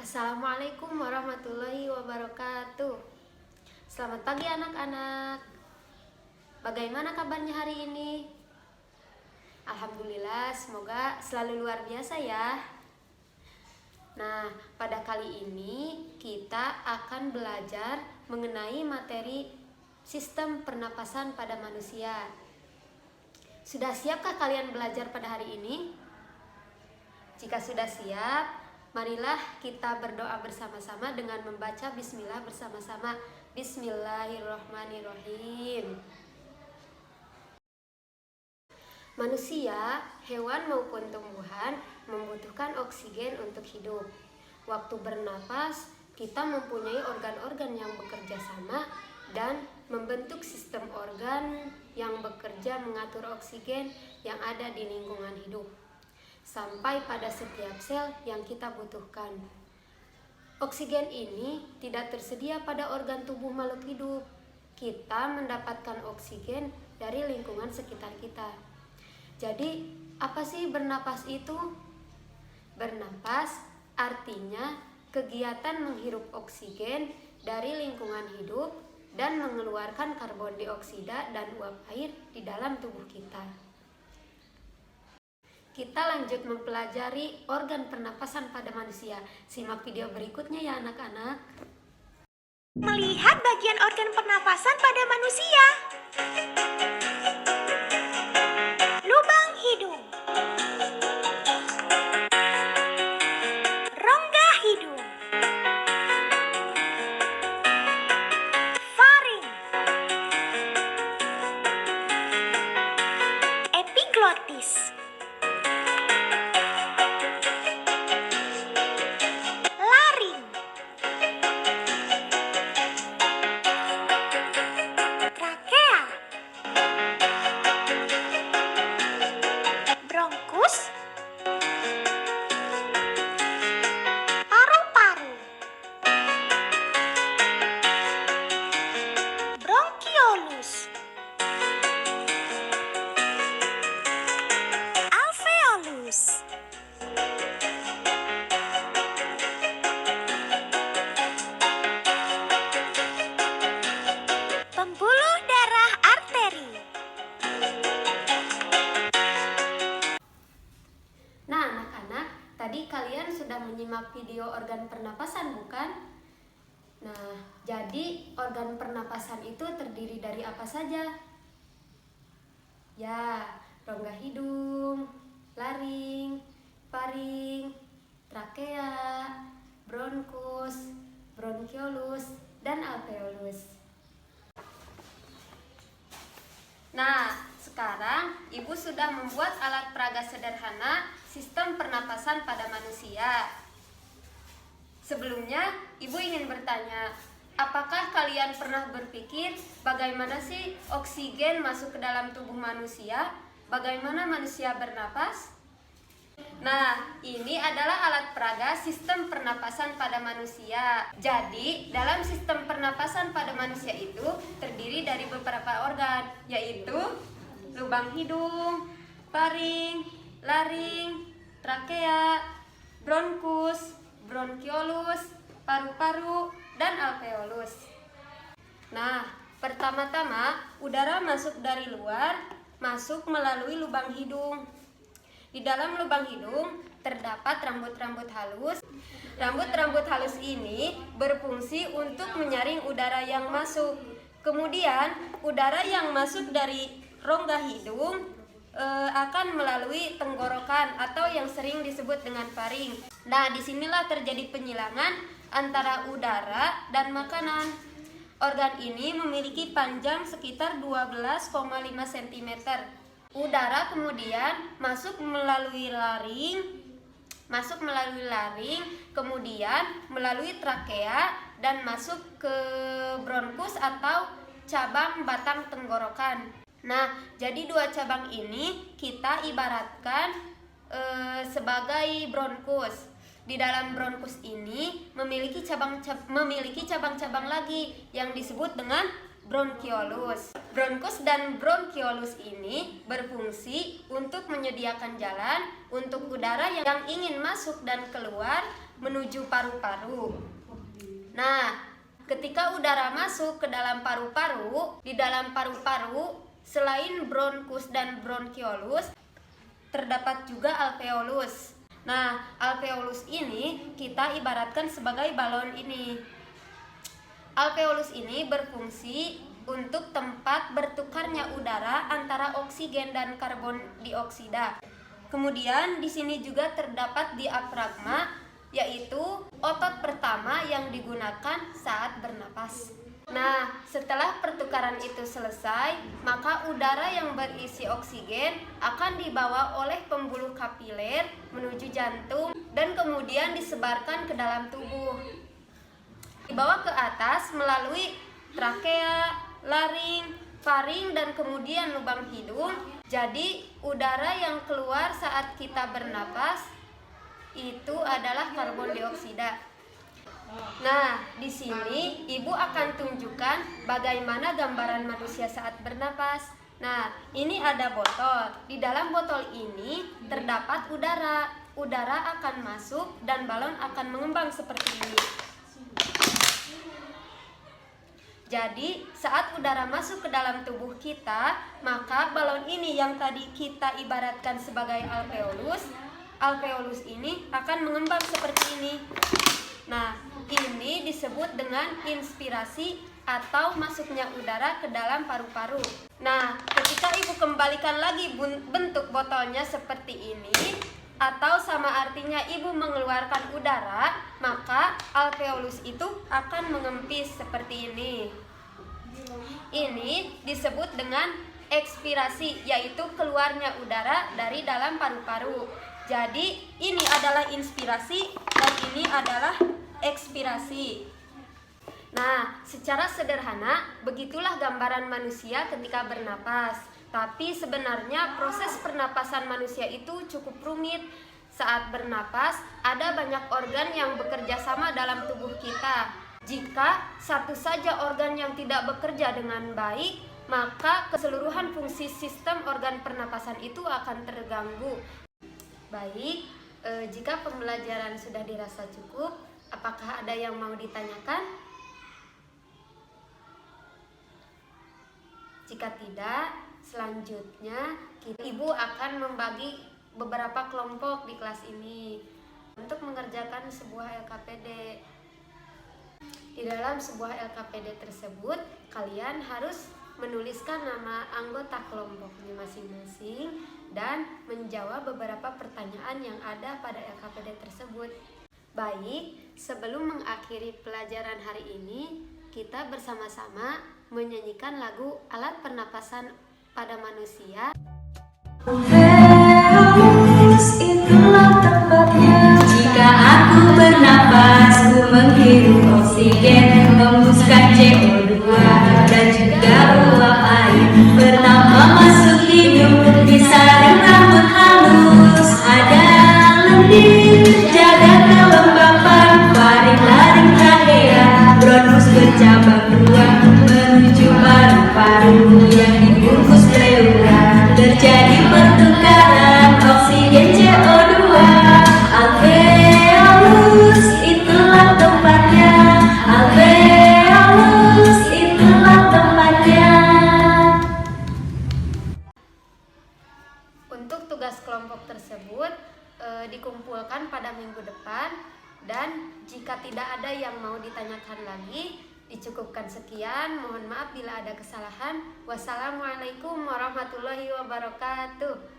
Assalamualaikum warahmatullahi wabarakatuh. Selamat pagi anak-anak. Bagaimana kabarnya hari ini? Alhamdulillah, semoga selalu luar biasa ya. Nah, pada kali ini kita akan belajar mengenai materi sistem pernapasan pada manusia. Sudah siapkah kalian belajar pada hari ini? Jika sudah siap, marilah kita berdoa bersama-sama dengan membaca bismillah bersama-sama. Bismillahirrahmanirrahim. Manusia, hewan maupun tumbuhan membutuhkan oksigen untuk hidup. Waktu bernapas, kita mempunyai organ-organ yang bekerja sama dan membentuk sistem organ yang bekerja mengatur oksigen yang ada di lingkungan hidup sampai pada setiap sel yang kita butuhkan. Oksigen ini tidak tersedia pada organ tubuh makhluk hidup. Kita mendapatkan oksigen dari lingkungan sekitar kita. Jadi, apa sih bernapas itu? Bernapas artinya kegiatan menghirup oksigen dari lingkungan hidup dan mengeluarkan karbon dioksida dan uap air di dalam tubuh kita. Kita lanjut mempelajari organ pernapasan pada manusia. Simak video berikutnya ya anak-anak. Melihat bagian organ pernapasan pada manusia. Lubang hidung, rongga hidung, faring, epiglotis, laring, trakea, bronkus, paru-paru, bronkiolus, alveolus, pembuluh darah arteri. Nah anak-anak, tadi kalian sudah menyimak video organ pernapasan bukan? Nah, jadi organ pernapasan itu terdiri dari apa saja? Ya, rongga hidung, laring, faring, trakea, bronkus, bronkiolus, dan alveolus. Nah, sekarang Ibu sudah membuat alat peraga sederhana sistem pernapasan pada manusia. Sebelumnya, Ibu ingin bertanya, apakah kalian pernah berpikir bagaimana sih oksigen masuk ke dalam tubuh manusia? Bagaimana manusia bernapas? Nah, ini adalah alat peraga sistem pernapasan pada manusia. Jadi, dalam sistem pernapasan pada manusia itu terdiri dari beberapa organ, yaitu lubang hidung, faring, laring, trakea, bronkus, bronkiolus, paru-paru, dan alveolus. Nah, pertama-tama udara masuk dari luar, masuk melalui lubang hidung. Di dalam lubang hidung terdapat rambut-rambut halus. Rambut-rambut halus ini berfungsi untuk menyaring udara yang masuk. Kemudian, udara yang masuk dari rongga hidung akan melalui tenggorokan atau yang sering disebut dengan faring. Nah, disinilah terjadi penyilangan antara udara dan makanan. Organ ini memiliki panjang sekitar 12,5 cm. Udara kemudian masuk melalui laring, kemudian melalui trakea dan masuk ke bronkus atau cabang batang tenggorokan. Nah, jadi dua cabang ini kita ibaratkan sebagai bronkus. Di dalam bronkus ini memiliki cabang-cabang lagi yang disebut dengan bronkiolus. Bronkus dan bronkiolus ini berfungsi untuk menyediakan jalan untuk udara yang ingin masuk dan keluar menuju paru-paru. Nah, ketika udara masuk ke dalam paru-paru, di dalam paru-paru selain bronkus dan bronkiolus, terdapat juga alveolus. Nah, alveolus ini kita ibaratkan sebagai balon ini. Alveolus ini berfungsi untuk tempat bertukarnya udara antara oksigen dan karbon dioksida. Kemudian di sini juga terdapat diafragma, yaitu otot pertama yang digunakan saat bernapas. Nah, setelah pertukaran itu selesai, maka udara yang berisi oksigen akan dibawa oleh pembuluh kapiler menuju jantung dan kemudian disebarkan ke dalam tubuh. Dibawa ke atas melalui trakea, laring, faring, dan kemudian lubang hidung. Jadi, udara yang keluar saat kita bernapas itu adalah karbon dioksida. Nah, di sini ibu akan tunjukkan bagaimana gambaran manusia saat bernapas. Nah, ini ada botol. Di dalam botol ini terdapat udara. Udara akan masuk dan balon akan mengembang seperti ini. Jadi, saat udara masuk ke dalam tubuh kita, maka balon ini yang tadi kita ibaratkan sebagai alveolus ini akan mengembang seperti ini. Nah, ini disebut dengan inspirasi atau masuknya udara ke dalam paru-paru. Nah, ketika ibu kembalikan lagi bentuk botolnya seperti ini, atau sama artinya ibu mengeluarkan udara, maka alveolus itu akan mengempis seperti ini. Ini disebut dengan ekspirasi, yaitu keluarnya udara dari dalam paru-paru. Jadi ini adalah inspirasi dan ini adalah ekspirasi. Nah, secara sederhana begitulah gambaran manusia ketika bernapas. Tapi sebenarnya proses pernapasan manusia itu cukup rumit. Saat bernapas, ada banyak organ yang bekerja sama dalam tubuh kita. Jika satu saja organ yang tidak bekerja dengan baik, maka keseluruhan fungsi sistem organ pernapasan itu akan terganggu. Baik, jika pembelajaran sudah dirasa cukup, apakah ada yang mau ditanyakan? Jika tidak, selanjutnya ibu akan membagi beberapa kelompok di kelas ini untuk mengerjakan sebuah LKPD. Di dalam sebuah LKPD tersebut, kalian harus menuliskan nama anggota kelompoknya masing-masing dan menjawab beberapa pertanyaan yang ada pada LKPD tersebut. Baik, sebelum mengakhiri pelajaran hari ini, kita bersama-sama menyanyikan lagu Alat Pernapasan pada Manusia. Itulah tempatnya. Jika aku bernapas, ku menghirup oksigen, hembuskan CO2 dan juga uap air. Pertama masuk hidung, disaring rambut halus. Ada lendir, jaga kelembapan, faring-laring trakea, bronkus bercabang dua, menuju paru-paru yang dibungkus pleura. Terjadi pertukaran oksigen CO2. Alveolus, itulah tempatnya. Alveolus, itulah tempatnya. Untuk tugas kelompok tersebut dikumpulkan pada minggu depan, dan jika tidak ada yang mau ditanyakan lagi, dicukupkan sekian. Mohon maaf bila ada kesalahan. Wassalamualaikum warahmatullahi wabarakatuh.